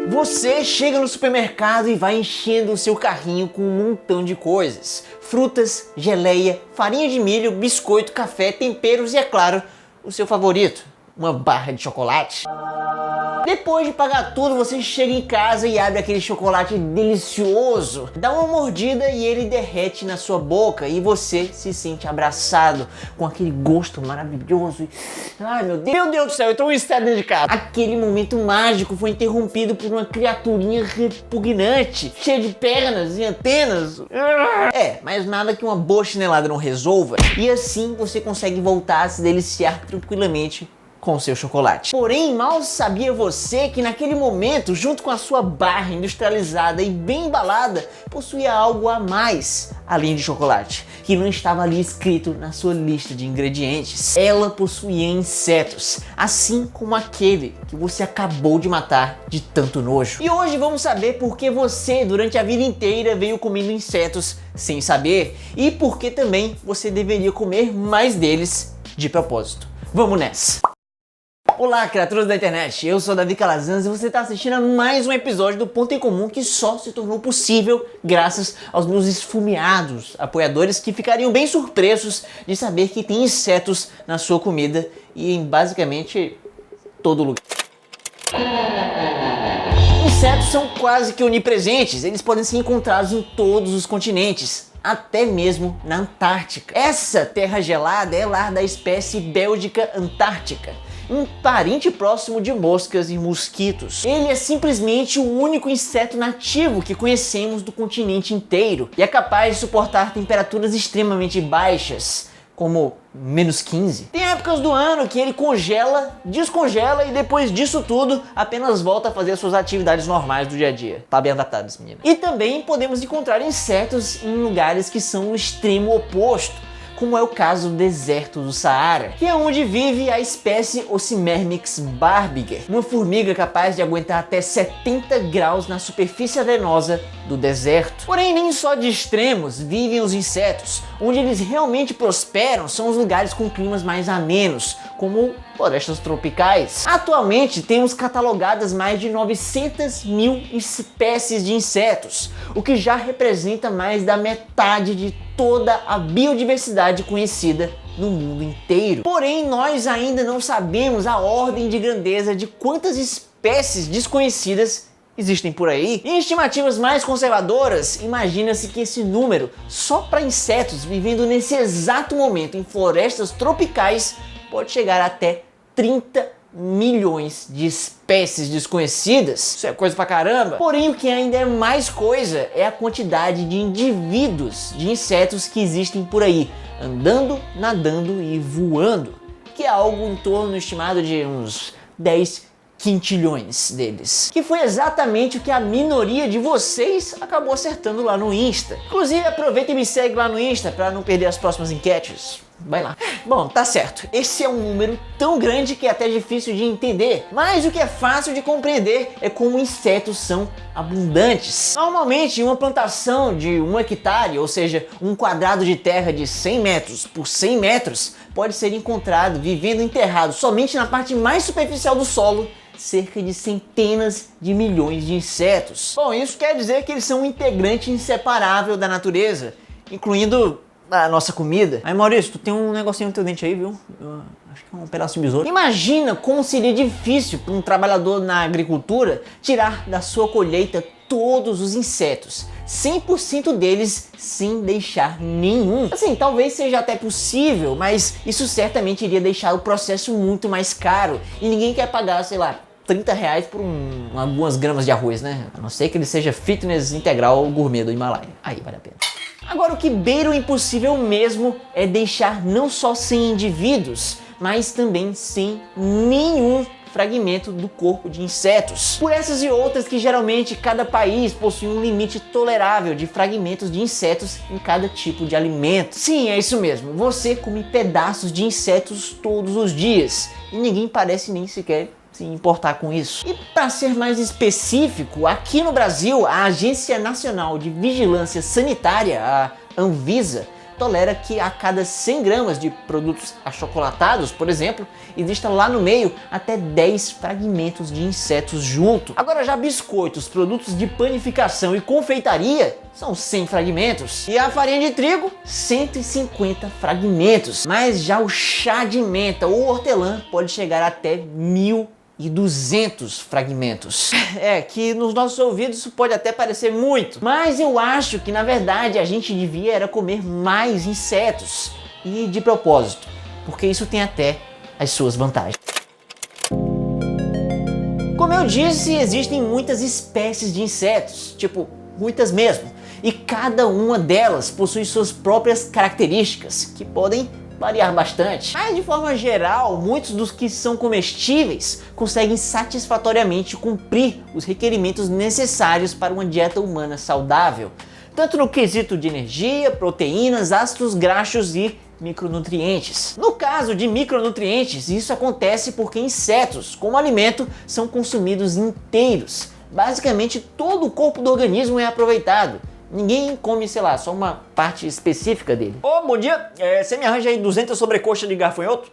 Você chega no supermercado e vai enchendo o seu carrinho com um montão de coisas. Frutas, geleia, farinha de milho, biscoito, café, temperos e, é claro, o seu favorito, uma barra de chocolate. Depois de pagar tudo, você chega em casa e abre aquele chocolate delicioso, dá uma mordida e ele derrete na sua boca e você se sente abraçado com aquele gosto maravilhoso. Ai meu Deus do céu, eu tô um estado dentro de casa. Aquele momento mágico foi interrompido por uma criaturinha repugnante, cheia de pernas e antenas. Mas nada que uma boa chinelada não resolva. E assim você consegue voltar a se deliciar tranquilamente com seu chocolate. Porém, mal sabia você que naquele momento, junto com a sua barra industrializada e bem embalada, possuía algo a mais, além de chocolate, que não estava ali escrito na sua lista de ingredientes. Ela possuía insetos, assim como aquele que você acabou de matar de tanto nojo. E hoje vamos saber por que você, durante a vida inteira, veio comendo insetos sem saber e por que também você deveria comer mais deles de propósito. Vamos nessa! Olá, criaturas da internet, eu sou Davi Calazans e você está assistindo a mais um episódio do Ponto em Comum que só se tornou possível graças aos meus esfomeados apoiadores que ficariam bem surpresos de saber que tem insetos na sua comida e em basicamente todo lugar. Insetos são quase que onipresentes, eles podem ser encontrados em todos os continentes, até mesmo na Antártica. Essa terra gelada é lar da espécie Bélgica antártica, um parente próximo de moscas e mosquitos. Ele é simplesmente o único inseto nativo que conhecemos do continente inteiro e é capaz de suportar temperaturas extremamente baixas, como -15. Tem épocas do ano que ele congela, descongela e depois disso tudo apenas volta a fazer as suas atividades normais do dia a dia. Tá bem adaptado esse menino. E também podemos encontrar insetos em lugares que são o extremo oposto, como é o caso do deserto do Saara, que é onde vive a espécie Ocimermix barbiger, uma formiga capaz de aguentar até 70 graus na superfície arenosa do deserto. Porém, nem só de extremos vivem os insetos. Onde eles realmente prosperam são os lugares com climas mais amenos, como florestas tropicais. Atualmente temos catalogadas mais de 900 mil espécies de insetos, o que já representa mais da metade de toda a biodiversidade conhecida no mundo inteiro. Porém, nós ainda não sabemos a ordem de grandeza de quantas espécies desconhecidas existem por aí. Em estimativas mais conservadoras, imagina-se que esse número, só para insetos vivendo nesse exato momento em florestas tropicais, pode chegar até 30 milhões de espécies desconhecidas. Isso é coisa pra caramba. Porém, o que ainda é mais coisa é a quantidade de indivíduos de insetos que existem por aí, andando, nadando e voando, que é algo em torno estimado de uns 10 quintilhões deles. Que foi exatamente o que a minoria de vocês acabou acertando lá no Insta. Inclusive, aproveita e me segue lá no Insta para não perder as próximas enquetes. Vai lá. Bom, tá certo. Esse é um número tão grande que é até difícil de entender. Mas o que é fácil de compreender é como insetos são abundantes. Normalmente, em uma plantação de 1 hectare, ou seja, um quadrado de terra de 100 metros por 100 metros, pode ser encontrado vivendo enterrado somente na parte mais superficial do solo cerca de centenas de milhões de insetos. Bom, isso quer dizer que eles são um integrante inseparável da natureza, incluindo a nossa comida. Aí, Maurício, tu tem um negocinho no teu dente aí, viu? Acho que é um pedaço de besouro. Imagina como seria difícil para um trabalhador na agricultura tirar da sua colheita todos os insetos, 100% deles sem deixar nenhum. Assim, talvez seja até possível, mas isso certamente iria deixar o processo muito mais caro e ninguém quer pagar, sei lá, 30 reais por algumas gramas de arroz, né? A não ser que ele seja fitness integral gourmet do Himalaia. Aí vale a pena. Agora, o que beira o impossível mesmo é deixar não só sem indivíduos, mas também sem nenhum fragmento do corpo de insetos. Por essas e outras que geralmente cada país possui um limite tolerável de fragmentos de insetos em cada tipo de alimento. Sim, é isso mesmo, você come pedaços de insetos todos os dias e ninguém parece nem sequer se importar com isso. E para ser mais específico, aqui no Brasil, a Agência Nacional de Vigilância Sanitária, a Anvisa, tolera que a cada 100 gramas de produtos achocolatados, por exemplo, exista lá no meio até 10 fragmentos de insetos junto. Agora já biscoitos, produtos de panificação e confeitaria são 100 fragmentos. E a farinha de trigo, 150 fragmentos. Mas já o chá de menta ou hortelã pode chegar até 1.200 fragmentos. É, que nos nossos ouvidos isso pode até parecer muito, mas eu acho que na verdade a gente devia era comer mais insetos. E de propósito, porque isso tem até as suas vantagens. Como eu disse, existem muitas espécies de insetos, tipo, muitas mesmo, e cada uma delas possui suas próprias características, que podem variar bastante. Mas de forma geral, muitos dos que são comestíveis conseguem satisfatoriamente cumprir os requerimentos necessários para uma dieta humana saudável, tanto no quesito de energia, proteínas, ácidos graxos e micronutrientes. No caso de micronutrientes, isso acontece porque insetos, como alimento, são consumidos inteiros. Basicamente, todo o corpo do organismo é aproveitado. Ninguém come, sei lá, só uma parte específica dele. Ô, bom dia. Você me arranja aí 200 sobrecoxas de gafanhoto?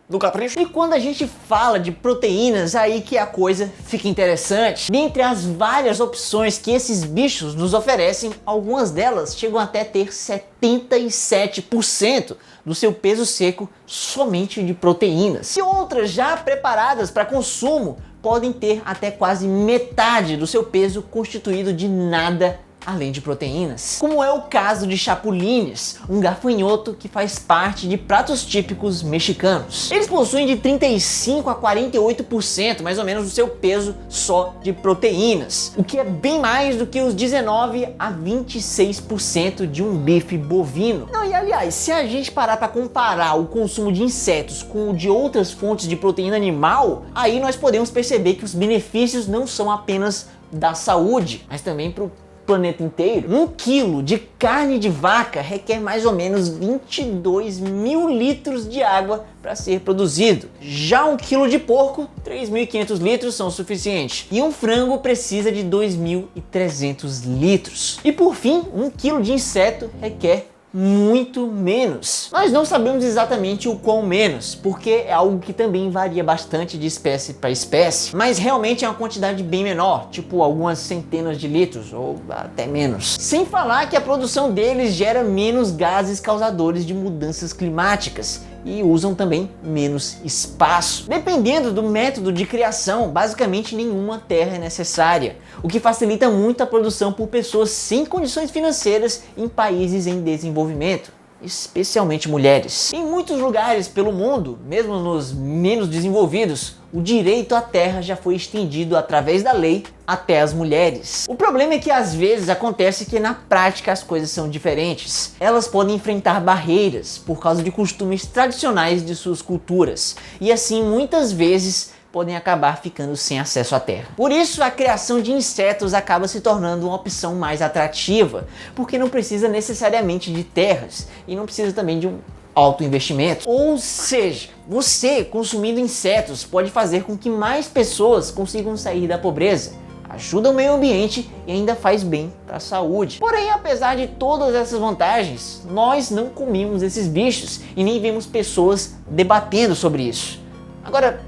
Do capricho? E quando a gente fala de proteínas, aí que a coisa fica interessante. Dentre as várias opções que esses bichos nos oferecem, algumas delas chegam até ter 77% do seu peso seco somente de proteínas. E outras já preparadas para consumo podem ter até quase metade do seu peso constituído de nada além de proteínas. Como é o caso de chapulines, um gafanhoto que faz parte de pratos típicos mexicanos. Eles possuem de 35 a 48% mais ou menos do seu peso só de proteínas, o que é bem mais do que os 19 a 26% de um bife bovino. Não, e aliás, se a gente parar para comparar o consumo de insetos com o de outras fontes de proteína animal, aí nós podemos perceber que os benefícios não são apenas da saúde, mas também para o planeta inteiro. 1 quilo de carne de vaca requer mais ou menos 22 mil litros de água para ser produzido. Já 1 quilo de porco, 3.500 litros são suficientes. E um frango precisa de 2.300 litros. E por fim, 1 quilo de inseto requer muito menos. Nós não sabemos exatamente o quão menos, porque é algo que também varia bastante de espécie para espécie, mas realmente é uma quantidade bem menor, tipo algumas centenas de litros ou até menos. Sem falar que a produção deles gera menos gases causadores de mudanças climáticas e usam também menos espaço. Dependendo do método de criação, basicamente nenhuma terra é necessária, o que facilita muito a produção por pessoas sem condições financeiras em países em desenvolvimento, especialmente mulheres. Em muitos lugares pelo mundo, mesmo nos menos desenvolvidos, o direito à terra já foi estendido através da lei até as mulheres. O problema é que às vezes acontece que na prática as coisas são diferentes. Elas podem enfrentar barreiras por causa de costumes tradicionais de suas culturas e assim muitas vezes podem acabar ficando sem acesso à terra. Por isso a criação de insetos acaba se tornando uma opção mais atrativa, porque não precisa necessariamente de terras e não precisa também de um alto investimento. Ou seja, você consumindo insetos pode fazer com que mais pessoas consigam sair da pobreza, ajuda o meio ambiente e ainda faz bem para a saúde. Porém, apesar de todas essas vantagens, nós não comemos esses bichos e nem vemos pessoas debatendo sobre isso. Agora,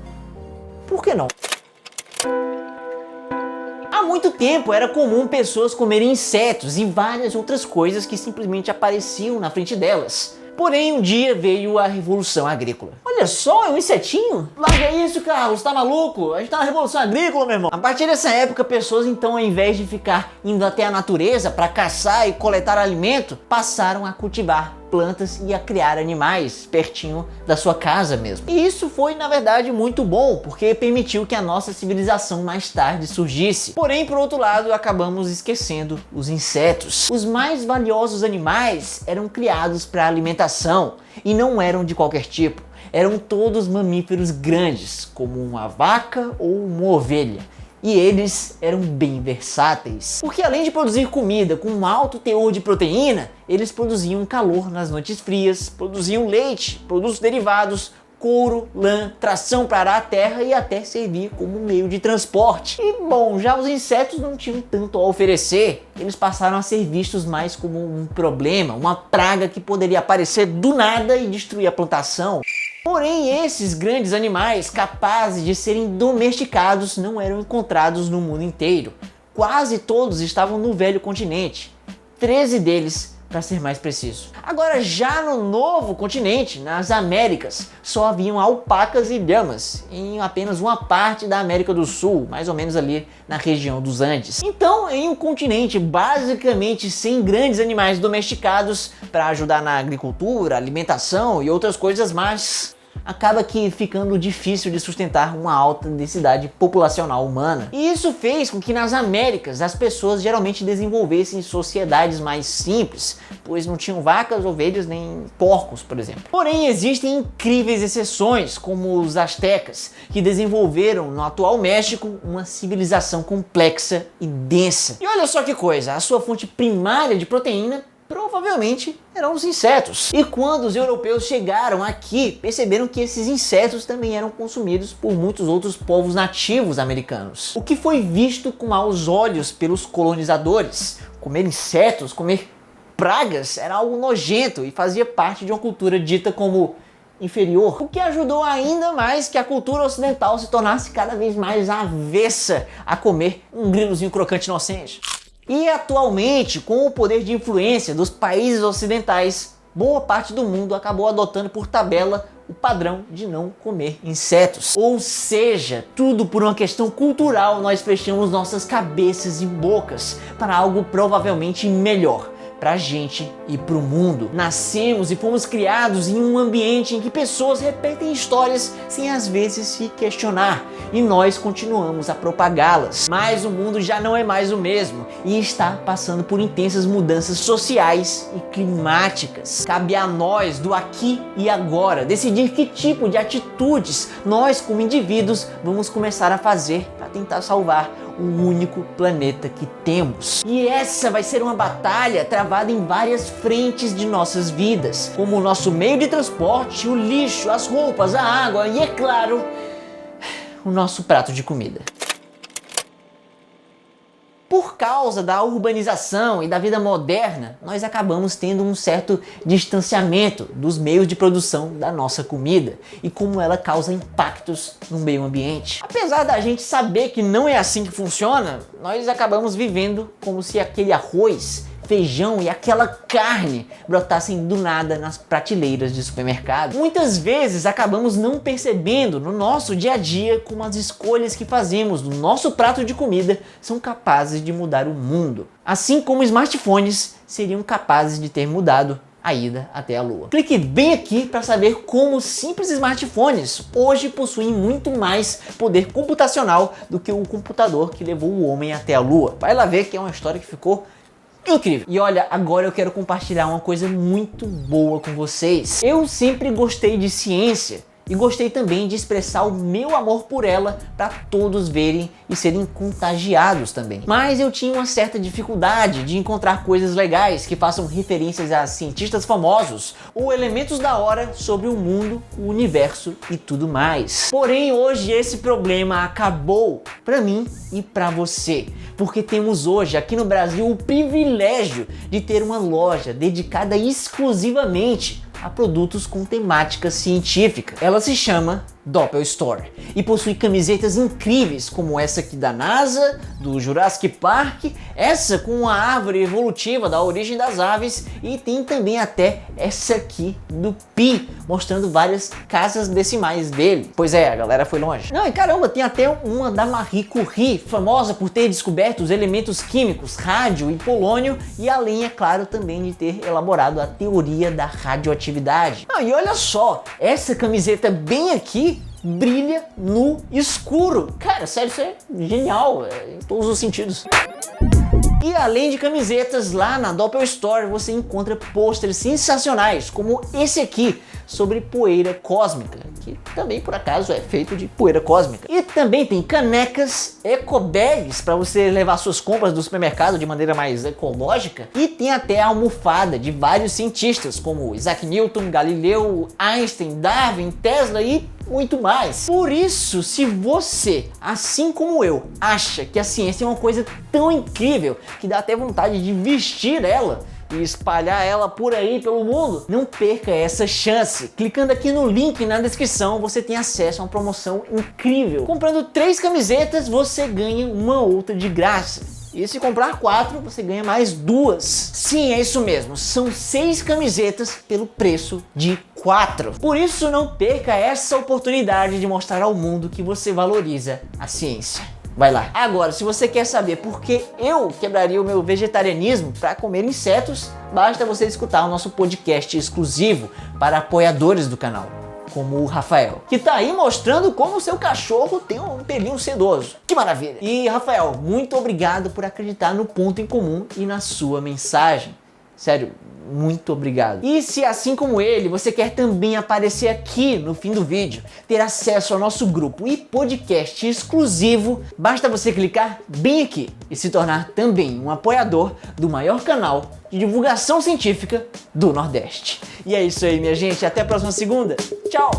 por que não? Há muito tempo era comum pessoas comerem insetos e várias outras coisas que simplesmente apareciam na frente delas. Porém, um dia veio a Revolução Agrícola. Olha só, é um insetinho? Larga isso, Carlos, tá maluco? A gente tá na Revolução Agrícola, meu irmão. A partir dessa época, pessoas então, ao invés de ficar indo até a natureza para caçar e coletar alimento, passaram a cultivar plantas e a criar animais pertinho da sua casa mesmo. E isso foi, na verdade, muito bom, porque permitiu que a nossa civilização mais tarde surgisse. Porém, por outro lado, acabamos esquecendo os insetos. Os mais valiosos animais eram criados para alimentação e não eram de qualquer tipo. Eram todos mamíferos grandes, como uma vaca ou uma ovelha. E eles eram bem versáteis, porque além de produzir comida com um alto teor de proteína, eles produziam calor nas noites frias, produziam leite, produtos derivados, couro, lã, tração para arar a terra e até servir como meio de transporte. E bom, já os insetos não tinham tanto a oferecer, eles passaram a ser vistos mais como um problema, uma praga que poderia aparecer do nada e destruir a plantação. Porém, esses grandes animais capazes de serem domesticados não eram encontrados no mundo inteiro. Quase todos estavam no velho continente, 13 deles para ser mais preciso. Agora, já no novo continente, nas Américas, só haviam alpacas e lhamas em apenas uma parte da América do Sul, mais ou menos ali na região dos Andes. Então, em um continente basicamente sem grandes animais domesticados para ajudar na agricultura, alimentação e outras coisas mais, acaba que ficando difícil de sustentar uma alta densidade populacional humana. E isso fez com que nas Américas as pessoas geralmente desenvolvessem sociedades mais simples, pois não tinham vacas, ovelhas nem porcos, por exemplo. Porém, existem incríveis exceções, como os astecas, que desenvolveram no atual México uma civilização complexa e densa. E olha só que coisa, a sua fonte primária de proteína provavelmente eram os insetos. E quando os europeus chegaram aqui, perceberam que esses insetos também eram consumidos por muitos outros povos nativos americanos. O que foi visto com maus olhos pelos colonizadores. Comer insetos, comer pragas era algo nojento e fazia parte de uma cultura dita como inferior, o que ajudou ainda mais que a cultura ocidental se tornasse cada vez mais avessa a comer um grilozinho crocante inocente. E atualmente, com o poder de influência dos países ocidentais, boa parte do mundo acabou adotando por tabela o padrão de não comer insetos. Ou seja, tudo por uma questão cultural nós fechamos nossas cabeças e bocas para algo provavelmente melhor pra gente e pro mundo. Nascemos e fomos criados em um ambiente em que pessoas repetem histórias sem às vezes se questionar, e nós continuamos a propagá-las. Mas o mundo já não é mais o mesmo e está passando por intensas mudanças sociais e climáticas. Cabe a nós, do aqui e agora, decidir que tipo de atitudes nós, como indivíduos, vamos começar a fazer para tentar salvar o único planeta que temos. E essa vai ser uma batalha travada em várias frentes de nossas vidas, como o nosso meio de transporte, o lixo, as roupas, a água e, é claro, o nosso prato de comida. Por causa da urbanização e da vida moderna, nós acabamos tendo um certo distanciamento dos meios de produção da nossa comida e como ela causa impactos no meio ambiente. Apesar da gente saber que não é assim que funciona, nós acabamos vivendo como se aquele arroz, feijão e aquela carne brotassem do nada nas prateleiras de supermercado. Muitas vezes acabamos não percebendo no nosso dia a dia como as escolhas que fazemos no nosso prato de comida são capazes de mudar o mundo. Assim como smartphones seriam capazes de ter mudado a ida até a Lua. Clique bem aqui para saber como simples smartphones hoje possuem muito mais poder computacional do que o computador que levou o homem até a Lua. Vai lá ver que é uma história que ficou incrível. E olha, agora eu quero compartilhar uma coisa muito boa com vocês. Eu sempre gostei de ciência e gostei também de expressar o meu amor por ela para todos verem e serem contagiados também. Mas eu tinha uma certa dificuldade de encontrar coisas legais que façam referências a cientistas famosos ou elementos da hora sobre o mundo, o universo e tudo mais. Porém, hoje esse problema acabou para mim e para você, porque temos hoje aqui no Brasil o privilégio de ter uma loja dedicada exclusivamente a produtos com temática científica. Ela se chama Doppel Store e possui camisetas incríveis como essa aqui da NASA, do Jurassic Park, essa com a árvore evolutiva da origem das aves e tem também até essa aqui do Pi, mostrando várias casas decimais dele. Pois é, a galera foi longe. Não, e caramba, tem até uma da Marie Curie, famosa por ter descoberto os elementos químicos, rádio e polônio, e além, é claro, também de ter elaborado a teoria da radioatividade. Ah, e olha só, essa camiseta bem aqui brilha no escuro. Cara, sério, isso é genial, em todos os sentidos. E além de camisetas, lá na Doppel Store você encontra pôsteres sensacionais, como esse aqui, sobre poeira cósmica, que também por acaso é feito de poeira cósmica. E também tem canecas, ecobags para você levar suas compras do supermercado de maneira mais ecológica, e tem até a almofada de vários cientistas como Isaac Newton, Galileu, Einstein, Darwin, Tesla e muito mais. Por isso, se você, assim como eu, acha que a ciência é uma coisa tão incrível que dá até vontade de vestir ela e espalhar ela por aí pelo mundo, não perca essa chance. Clicando aqui no link na descrição, você tem acesso a uma promoção incrível. Comprando 3 camisetas, você ganha uma outra de graça. E se comprar 4, você ganha mais 2. Sim, é isso mesmo. São 6 camisetas pelo preço de 4. Por isso, não perca essa oportunidade de mostrar ao mundo que você valoriza a ciência. Vai lá. Agora, se você quer saber por que eu quebraria o meu vegetarianismo para comer insetos, basta você escutar o nosso podcast exclusivo para apoiadores do canal, como o Rafael, que tá aí mostrando como o seu cachorro tem um pelinho sedoso. Que maravilha! E Rafael, muito obrigado por acreditar no ponto em comum e na sua mensagem. Sério, muito obrigado. E se assim como ele, você quer também aparecer aqui no fim do vídeo, ter acesso ao nosso grupo e podcast exclusivo, basta você clicar bem aqui e se tornar também um apoiador do maior canal de divulgação científica do Nordeste. E é isso aí, minha gente. Até a próxima segunda. Tchau!